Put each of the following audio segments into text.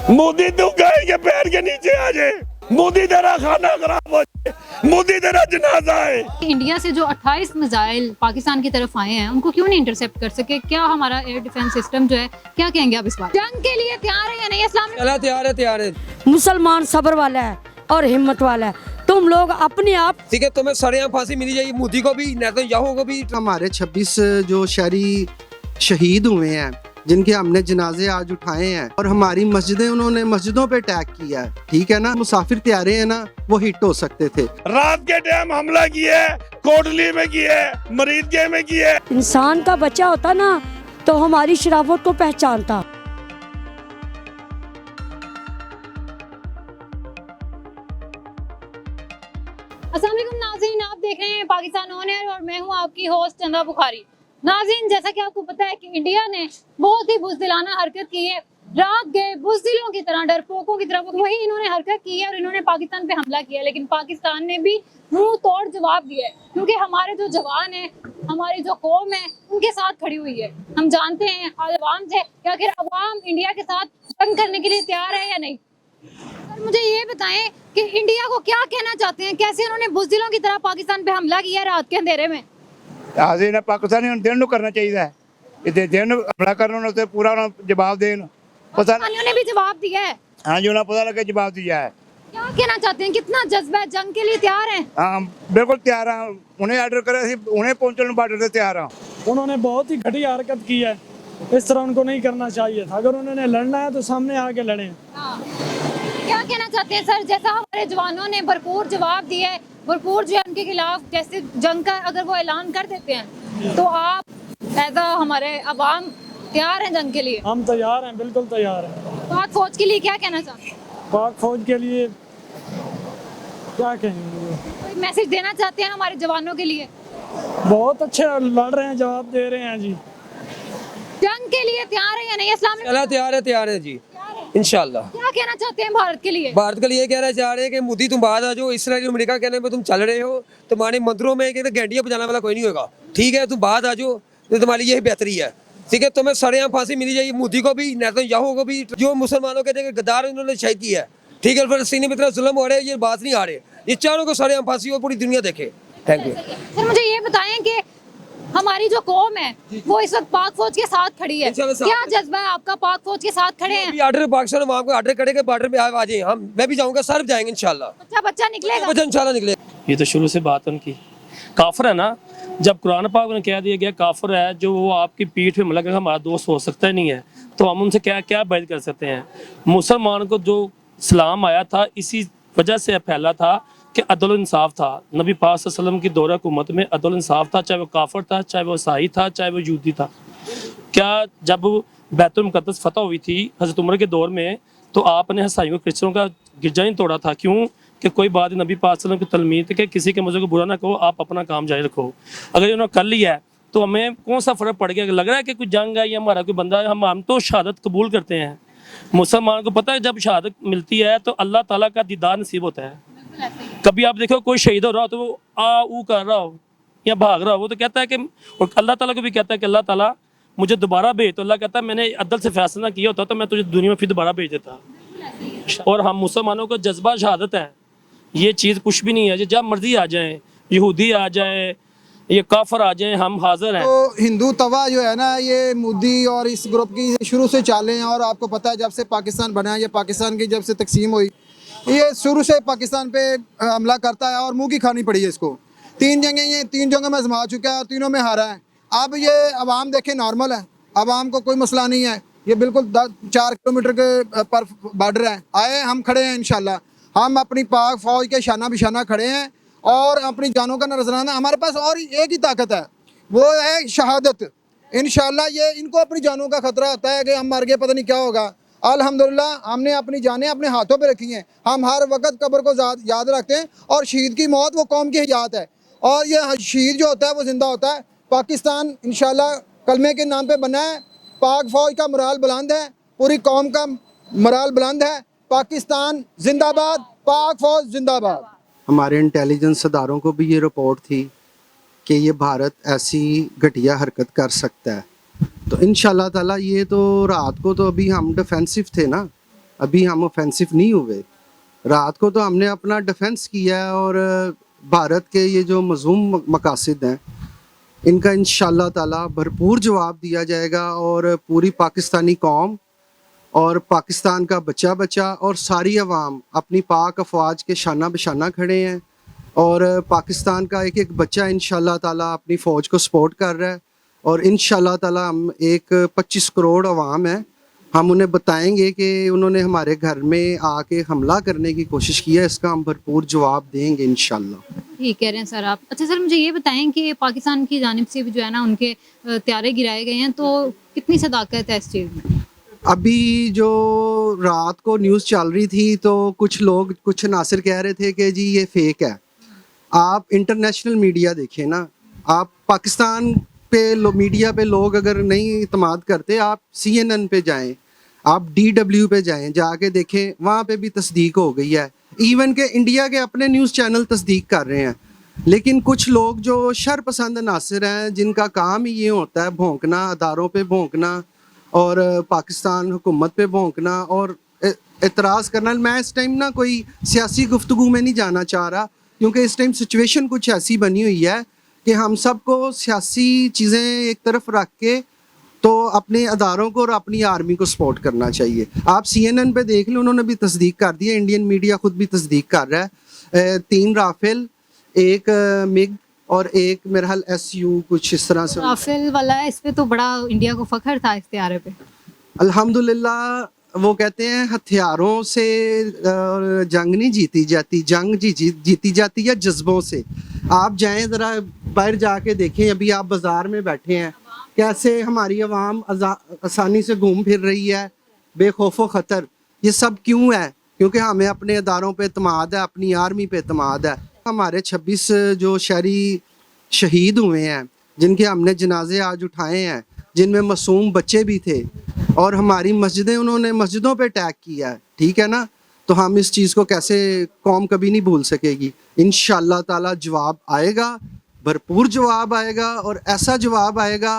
मोदी तू गाय के पैर के नीचे आ जाए, मोदी तेरा खाना खराब हो जाए, मोदी तेरा जनाजा है। इंडिया से जो 28 मिसाइल पाकिस्तान की तरफ आए हैं उनको क्यों नहीं इंटरसेप्ट कर सके? क्या हमारा एयर डिफेंस सिस्टम जो है, क्या कहेंगे आप इस बात? जंग के लिए तैयार है या नहीं? इस्लाम तैयार है। मुसलमान सब्र वाला है और हिम्मत वाला है। तुम लोग अपने आप ठीक है, तुम्हें सरेआम फांसी मिली जाएगी, मोदी को भी, नेतन्याहू को भी। हमारे 26 जो शहरी शहीद हुए हैं, जिनके हमने जनाजे आज उठाए हैं, और हमारी मस्जिदें, उन्होंने मस्जिदों पे अटैक किया है। ठीक है ना, मुसाफिर त्यारे हैं ना, वो हिट हो सकते थे। रात के टाइम हमला किया है, कोटली में किया है, मरीदगे में किया है। इंसान का बच्चा होता ना तो हमारी शराफत को पहचानता। अस्सलाम वालेकुम नाज़रीन, आप देख रहे हैं पाकिस्तान ऑन एयर और मैं हूं आपकी होस्ट चंदा बुखारी। नाज़रीन, जैसा कि आपको पता है कि इंडिया ने बहुत ही बुज़दिलाना हरकत की है। रात गए बुज़दिलों की तरह, डरपोकों की तरह वही इन्होंने हरकत की है और इन्होंने पाकिस्तान पे हमला किया, लेकिन पाकिस्तान ने भी मुंह तोड़ जवाब दिया है, क्योंकि हमारे जो जवान हैं, हमारी जो कौम है, उनके साथ खड़ी हुई है। हम जानते हैं अवाम से कि आखिर अवाम इंडिया के साथ जंग करने के लिए तैयार है या नहीं। मुझे ये बताएं कि इंडिया को क्या कहना चाहते हैं, कैसे उन्होंने बुज़दिलों की तरह पाकिस्तान पे हमला किया रात के अंधेरे में? ਅਸੀਂ ਨੇ ਪਾਕਿਸਤਾਨੀ ਨੂੰ ਦੇਣ ਨੂੰ ਕਰਨਾ ਚਾਹੀਦਾ ਹੈ, ਇਹ ਦੇਣ ਨੂੰ ਹਮਲਾ ਕਰਨ ਨੂੰ ਤੇ ਪੂਰਾ ਉਹਨਾਂ ਨੂੰ ਜਵਾਬ ਦੇਣ। पता पाकिस्तानियों ने भी जवाब दिया है। हाँ जी, उन्हें पता लगे जवाब दिया है। क्या कहना चाहते हैं, कितना जज्बा है, जंग के लिए तैयार हैं? हाँ बिल्कुल तैयार हैं, उन्हें ऑर्डर करे उन्हें पहुंचने बॉर्डर से तैयार हैं। उन्होंने बहुत ही घटिया हरकत की है, इस तरह उनको नहीं करना चाहिए था। अगर उन्होंने लड़ना है तो सामने आके लड़े। क्या कहना चाहते हैं सर, जैसा हमारे जवानों ने भरपूर जवाब दिया है, भरपूर जो है उनके खिलाफ जैसे जंग का अगर वो ऐलान कर देते हैं तो आप ऐसा हमारे अवाम तैयार हैं जंग के लिए? हम तैयार हैं, बिल्कुल तैयार हैं। पाक फौज के लिए क्या कहना चाहते हैं? पाक फौज के लिए क्या कहेंगे, कोई मैसेज देना चाहते हैं हमारे जवानों के लिए? बहुत अच्छे लड़ रहे हैं, जवाब दे रहे हैं जी। जंग के लिए तैयार है या नहीं? इस्लाम तैयार है जी, इंशाल्लाह। क्या कहना चाहते हैं भारत के लिए? भारत के लिए कहना चाह रहे हैं कि मोदी तुम बाहर आ जाओ, इसराइल अमेरिका कहने में तुम चल रहे हो, तुम्हारे मंदिरों में घंटियां बजाने वाला कोई नहीं होगा। ठीक है, तुम बाहर आ जाओ तो तुम्हारी यही बेहतरी है। ठीक है, तुम्हें सरेआम फांसी मिली जाएगी, मोदी को भी, नेतन्याहू को भी, जो मुसलमानों के गद्दार उन्होंने शहीद किया है। ठीक है, फिलिस्तीनी में इतना जुल्म हो रहा है, ये बात नहीं आ रहे, ये चारों को सरेआम फांसी हो, पूरी दुनिया देखे। Thank you. सर मुझे ये बताएं कि हमारी जो कौम है वो इस वक्त पाक फौज के साथ खड़ी है, क्या जज्बा है आपका? पाक फौज के साथ खड़े हैं? ऑर्डर पाकिस्तान वहाँ को ऑर्डर करेंगे, बॉर्डर पे आ जाए, हम मैं भी जाऊंगा, सर जाएंगे इंशाल्लाह। बच्चा निकलेगा, बच्चा इंशाल्लाह निकलेगा। ये तो शुरू से बात उनकी काफिर है ना। जब कुरान पाक में कह दिया गया काफिर है जो वो आपकी पीठ पे हमला करके हमारा दोस्त हो सकता ही नहीं है, तो हम उनसे क्या क्या बैद कर सकते हैं? मुसलमान को जो इस्लाम आया था इसी वजह से फैला था कि अदल इंसाफ था। नबी पाक सल्लल्लाहु अलैहि वसल्लम की दौरा हुकूमत में अदल इंसाफ था, चाहे वो काफिर था, चाहे वो ईसाई था, चाहे वो यहूदी था। क्या जब बैतुल मुक़द्दस फतह हुई थी हज़रत उमर के दौर में, तो आपने ईसाइयों क्रिश्चियनों का गिरजा नहीं तोड़ा था? क्यों? कि कोई बात नबी पाक सल्लल्लाहु अलैहि वसल्लम की तलमीद कि किसी के मज़हब को बुरा ना कहो, आप अपना काम जारी रखो। अगर इन्होंने कर लिया है तो हमें कौन सा फ़र्क पड़ गया? लग रहा है कि कोई जंग है या हमारा कोई बंदा है, हम तो शहादत कबूल करते हैं। मुसलमान को पता है जब शहादत मिलती है तो अल्लाह ताला का दीदार नसीब होता है। कभी आप देखो कोई शहीद हो रहा हो तो वो आ ऊ कर रहा हो या भाग रहा हो, वो तो कहता है कि, और अल्लाह ताला को भी कहता है कि अल्लाह ताला मुझे दोबारा भेज, तो अल्लाह कहता है मैंने अदल से फैसला किया होता तो मैं तुझे दुनिया में फिर दोबारा भेज देता। और हम मुसलमानों को जज्बा शहादत है, ये चीज़ कुछ भी नहीं है। जब मर्जी आ जाए, यहूदी आ जाए, ये काफर आ जाए, हम हाजिर हैं। तो हिंदू तवा जो है ना, ये मोदी और इस ग्रुप की शुरू से चालें हैं। और आपको पता है जब से पाकिस्तान बना है, या पाकिस्तान की जब से तकसीम हुई, ये शुरू से पाकिस्तान पे हमला करता है और मुंह की खानी पड़ी है इसको। 3 जंगें में आजमा चुका है, तीनों में हारा है। अब ये अवाम देखे नॉर्मल है, अवाम को कोई मसला नहीं है, ये बिल्कुल 4 किलोमीटर के पर बॉर्डर है। आए हम खड़े हैं, इंशाल्लाह हम अपनी पाक फौज के शाना बिशाना खड़े हैं और अपनी जानों का नजराना। हमारे पास और एक ही ताकत है, वो है शहादत। इंशाल्लाह ये इनको अपनी जानों का खतरा होता है कि हम मर गए पता नहीं क्या होगा। अल्हम्दुलिल्लाह हमने अपनी जानें अपने हाथों पे रखी हैं। हम हर वक्त कब्र को याद रखते हैं, और शहीद की मौत वो कौम की हिजात है, और ये शहीद जो होता है वो जिंदा होता है। पाकिस्तान इंशाल्लाह कलमे के नाम पे बना है। पाक फौज का मोराल बुलंद है, पूरी कौम का मोराल बुलंद है। पाकिस्तान जिंदाबाद, पाक फौज जिंदाबाद। हमारे इंटेलिजेंस अदारों को भी ये रिपोर्ट थी कि ये भारत ऐसी घटिया हरकत कर सकता है, तो इंशाल्लाह ताला ये तो रात को तो अभी हम डिफेंसिव थे ना, अभी हम ऑफेंसिव नहीं हुए। रात को तो हमने अपना डिफेंस किया है और भारत के ये जो मज़लूम मकासद हैं इनका इंशाल्लाह ताला भरपूर जवाब दिया जाएगा और पूरी पाकिस्तानी कौम और पाकिस्तान का बच्चा बच्चा और सारी अवाम अपनी पाक अफवाज के शाना बशाना खड़े हैं और पाकिस्तान का एक एक बच्चा इंशाल्लाह ताला अपनी फ़ौज को सपोर्ट कर रहा है और इंशाल्लाह ताला हम एक 25 करोड़ अवाम है, हम उन्हें बताएंगे कि उन्होंने हमारे घर में आके हमला करने की कोशिश की है, इसका हम भरपूर जवाब देंगे इंशाल्लाह। ठीक कह रहे हैं सर आप। अच्छा सर, मुझे ये बताएं कि पाकिस्तान की जानिब से भी जो है ना उनके त्यारे गिराए गए हैं, तो कितनी सदाकत है इस चीज़ में? अभी जो रात को न्यूज़ चल रही थी तो कुछ लोग, कुछ नासिर कह रहे थे कि जी ये फेक है। आप इंटरनेशनल मीडिया देखें ना, आप पाकिस्तान पे मीडिया पे लोग अगर नहीं इतमाद करते, आप CNN पे जाएं, आप DW पे जाएं, जाके देखें, वहाँ पे भी तस्दीक हो गई है। इवन के इंडिया के अपने न्यूज़ चैनल तस्दीक कर रहे हैं। लेकिन कुछ लोग जो शर पसंद नासिर हैं, जिनका काम ही ये होता है भौंकना, अदारों पे भौंकना और पाकिस्तान हुकूमत पे भौंकना और एतराज़ करना। मैं इस टाइम ना कोई सियासी गुफ्तगू में नहीं जाना चाह रहा, क्योंकि इस टाइम सिचुएशन कुछ ऐसी बनी हुई है कि हम सबको सियासी चीज़ें एक तरफ रख के तो अपने अदारों को और अपनी आर्मी को सपोर्ट करना चाहिए। आप CNN पे देख लो, उन्होंने भी तस्दीक कर दी है, इंडियन मीडिया खुद भी तस्दीक कर रहा है। 3 राफेल, 1 मिग और 1 मेरा हाल SU कुछ इस तरह से। राफेल वाला है, इस पे तो बड़ा इंडिया को फख्र था इस त्यारे पे। अल्हम्दुलिल्लाह, वो कहते हैं हथियारों से जंग नहीं जीती जाती, जंग जीती जाती है जज्बों से। आप जाएं ज़रा बाहर जाके देखें, अभी आप बाज़ार में बैठे हैं, कैसे हमारी आवाम आसानी से घूम फिर रही है बेखौफ ख़तर। ये सब क्यों है? क्योंकि हमें अपने अदारों पे एतमाद है, अपनी आर्मी पे एतमाद है। हमारे 26 जो शहरी शहीद हुए हैं, जिनके हमने जनाजे आज उठाए हैं, जिनमें मासूम बच्चे भी थे, और हमारी मस्जिदें, उन्होंने मस्जिदों पे अटैक किया है, ठीक है ना? तो हम इस चीज़ को कैसे, कौम कभी नहीं भूल सकेगी। इंशाअल्लाह ताला जवाब आएगा, भरपूर जवाब आएगा और ऐसा जवाब आएगा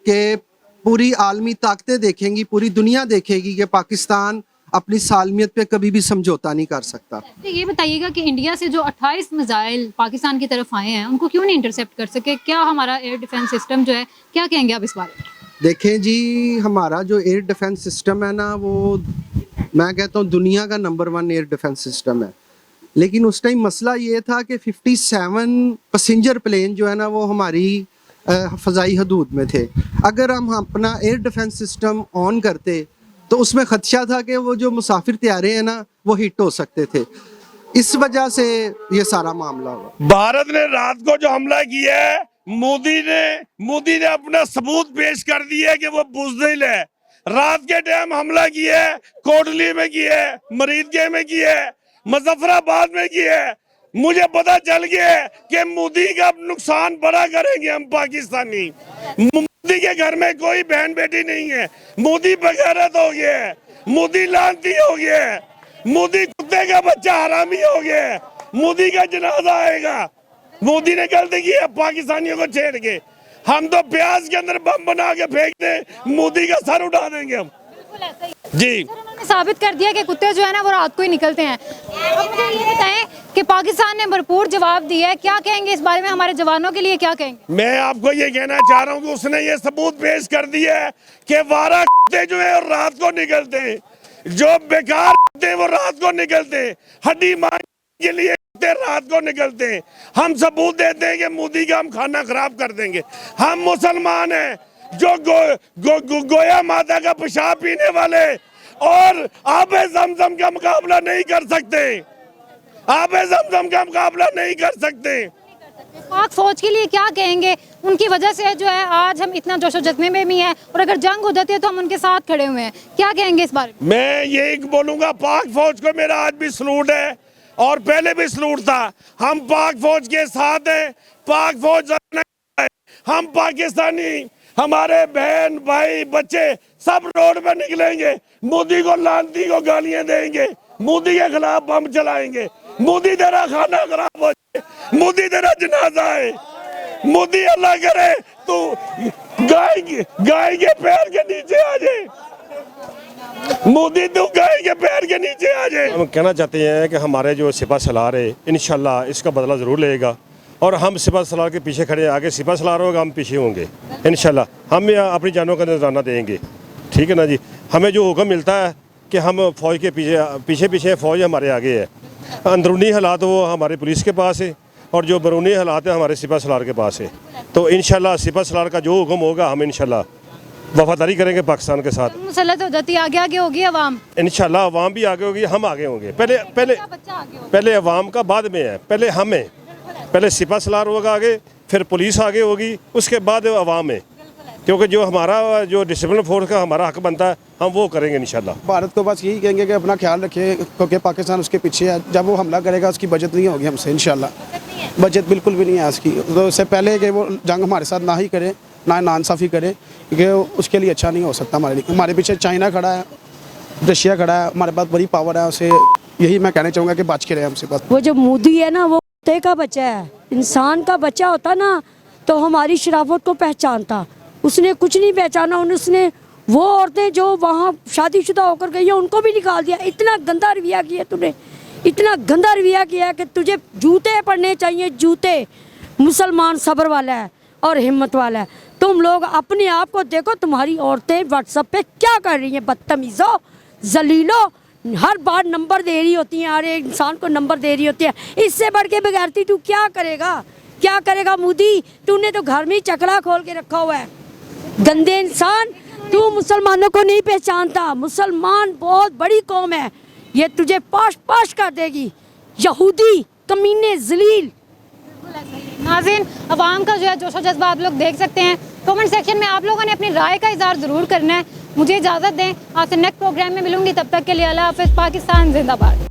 कि पूरी आलमी ताकतें देखेंगी, पूरी दुनिया देखेगी कि पाकिस्तान अपनी सालमियत पे कभी भी समझौता नहीं कर सकता। ये बताइएगा कि इंडिया से जो 28 मिसाइल पाकिस्तान की तरफ आए हैं, उनको क्यों नहीं इंटरसेप्ट कर सके? क्या हमारा एयर डिफेंस सिस्टम जो है, क्या कहेंगे आप इस बारे में? देखें जी, हमारा जो एयर डिफेंस सिस्टम है ना, वो मैं कहता हूँ दुनिया का नंबर 1 एयर डिफेंस सिस्टम है। लेकिन उस टाइम मसला ये था कि 57 पैसेंजर प्लेन जो है ना, वो हमारी फ़ज़ाई हदूद में थे। अगर हम अपना एयर डिफेंस सिस्टम ऑन करते तो उसमें खदशा था कि वो जो मुसाफिर त्यारे हैं ना, वो हिट हो सकते थे। इस वजह से ये सारा मामला हुआ। भारत ने रात को जो हमला किया है, मोदी ने अपना सबूत पेश कर दिया है कि वो बुज़दिल है। रात के टाइम हमला किया है, कोटली में किया है, मरीदगे में किया है, मुजफ्फराबाद में किया है। मुझे पता चल गया है कि मोदी का नुकसान बड़ा करेंगे हम पाकिस्तानी। मोदी के घर में कोई बहन बेटी नहीं है। मोदी बगैरत हो गया है, मोदी लानती हो गया है, मोदी कुत्ते का बच्चा हरामी हो गया है। मोदी का जनाजा आएगा। मोदी ने गलती की है पाकिस्तानियों को छेड़ के। हम तो प्याज के अंदर बम बना के फेंक दे, मोदी का सर उठा देंगे हम। जी, उन्होंने साबित कर दिया कि कुत्ते जो है ना वो रात को ही निकलते हैं। अब मुझे ये बताएं कि पाकिस्तान ने भरपूर जवाब दिया है, क्या कहेंगे इस बारे में? हमारे जवानों के लिए क्या कहेंगे? मैं आपको ये कहना चाह रहा हूँ कि उसने ये सबूत पेश कर दिया है कि वारा कुत्ते जो है रात को निकलते हैं, जो बेकार कुत्ते वो रात को निकलते हैं, हड्डी मारने के लिए कुत्ते रात को निकलते हैं। हम सबूत देते हैं कि मोदी का हम खाना खराब कर देंगे। हम मुसलमान हैं जो गोया माता का पेशाब पीने वाले और आबे ज़मज़म का मुकाबला नहीं कर सकते। आबे ज़मज़म का मुकाबला नहीं कर सकते। पाक फौज के लिए क्या कहेंगे? उनकी वजह से जो है आज हम इतना जोशो जज्बे में भी हैं, और अगर जंग हो जाती है तो हम उनके साथ खड़े हुए हैं। क्या कहेंगे इस बारे में? मैं यही बोलूंगा, पाक फौज को मेरा आज भी सलूट है और पहले भी सलूट था। हम पाक फौज के साथ हैं। पाक फौज हम पाकिस्तानी, हमारे बहन भाई बच्चे सब रोड पे निकलेंगे, मोदी को लानती को गालियां देंगे, मोदी के खिलाफ बम चलाएंगे। मोदी तेरा खाना खराब हो जाए, मोदी तेरा जनाजा है, मोदी अल्लाह करे तू गाय के पैर के नीचे आ जाए। मोदी तू गाय के पैर के नीचे आ जाए। हम कहना चाहते हैं कि हमारे जो सिपा सलार है इंशाल्लाह इसका बदला ज़रूर लेगा और हम सिपा सलार के पीछे खड़े, आगे सिपा सलार होगा हम पीछे होंगे इंशाल्लाह। हम अपनी जानों का नजराना देंगे, ठीक है ना जी। हमें जो हुक्म मिलता है कि हम फ़ौज के पीछे पीछे फ़ौज हमारे आगे है। अंदरूनी हालात वो हमारी पुलिस के पास है और जो बरूनी हालात है हमारे सिपा सलार के पास है। तो इंशाल्लाह सिपा सलार का जो हुक्म होगा हम इंशाल्लाह वफादारी करेंगे पाकिस्तान के साथ। मुसल्लत हो जाती है, आगे आगे होगी अवाम। इंशाल्लाह अवाम भी आगे होगी, हम आगे होंगे। पहले अवाम का बाद में है, पहले हम हैं। पहले सिपा सलार होगा आगे, फिर पुलिस आगे होगी, उसके बाद अवाम है। क्योंकि जो हमारा जो डिसिप्लिन फोर्स का हमारा हक बनता है हम वो करेंगे इंशाल्लाह। भारत को बस यही कहेंगे कि अपना ख्याल रखे क्योंकि पाकिस्तान उसके पीछे है। जब वो हमला करेगा उसकी बचत नहीं होगी हमसे इंशाल्लाह। बचत बिल्कुल भी नहीं है उसकी। तो उससे पहले कि वो जंग हमारे साथ ना ही करे, ना नाइंसाफ़ी करे, क्योंकि उसके लिए अच्छा नहीं हो सकता हमारे लिए। हमारे पीछे चाइना खड़ा है, रशिया खड़ा है, हमारे पास बड़ी पावर है। उसे यही मैं कहना चाहूँगा कि बच के रहे हमसे बस। वो जो मोदी है ना वो कुत्ते का बच्चा है। इंसान का बच्चा होता ना तो हमारी शराफत को पहचानता। उसने कुछ नहीं पहचाना। उसने वो औरतें जो वहाँ शादीशुदा होकर गई हैं उनको भी निकाल दिया। इतना गंदा रवैया किया तूने, इतना गंदा रवैया किया कि तुझे जूते पड़ने चाहिए, जूते। मुसलमान सब्र वाला है और हिम्मत वाला है। तुम लोग अपने आप को देखो, तुम्हारी औरतें व्हाट्सएप पे क्या कर रही हैं, बदतमीज़ो, जलीलो, हर बार नंबर दे रही होती हैं, हर एक इंसान को नंबर दे रही होती है। इससे बढ़ के बगैरती तू क्या करेगा, क्या करेगा मोदी? तूने तो घर में ही चकला खोल के रखा हुआ है। गंदे इंसान, तू मुसलमानों को नहीं पहचानता। मुसलमान बहुत बड़ी कौम है, ये तुझे पाश पाश कर देगी। यहूदी कमीने जलील। नाज़रीन, अवाम का जो है जोशो जज्बा आप लोग देख सकते हैं। कमेंट सेक्शन में आप लोगों ने अपनी राय का इज़हार ज़रूर करना है। मुझे इजाज़त दें, आपसे नेक्स्ट प्रोग्राम में मिलूंगी। तब तक के लिए अल्लाह हाफ़िज़। पाकिस्तान जिंदाबाद।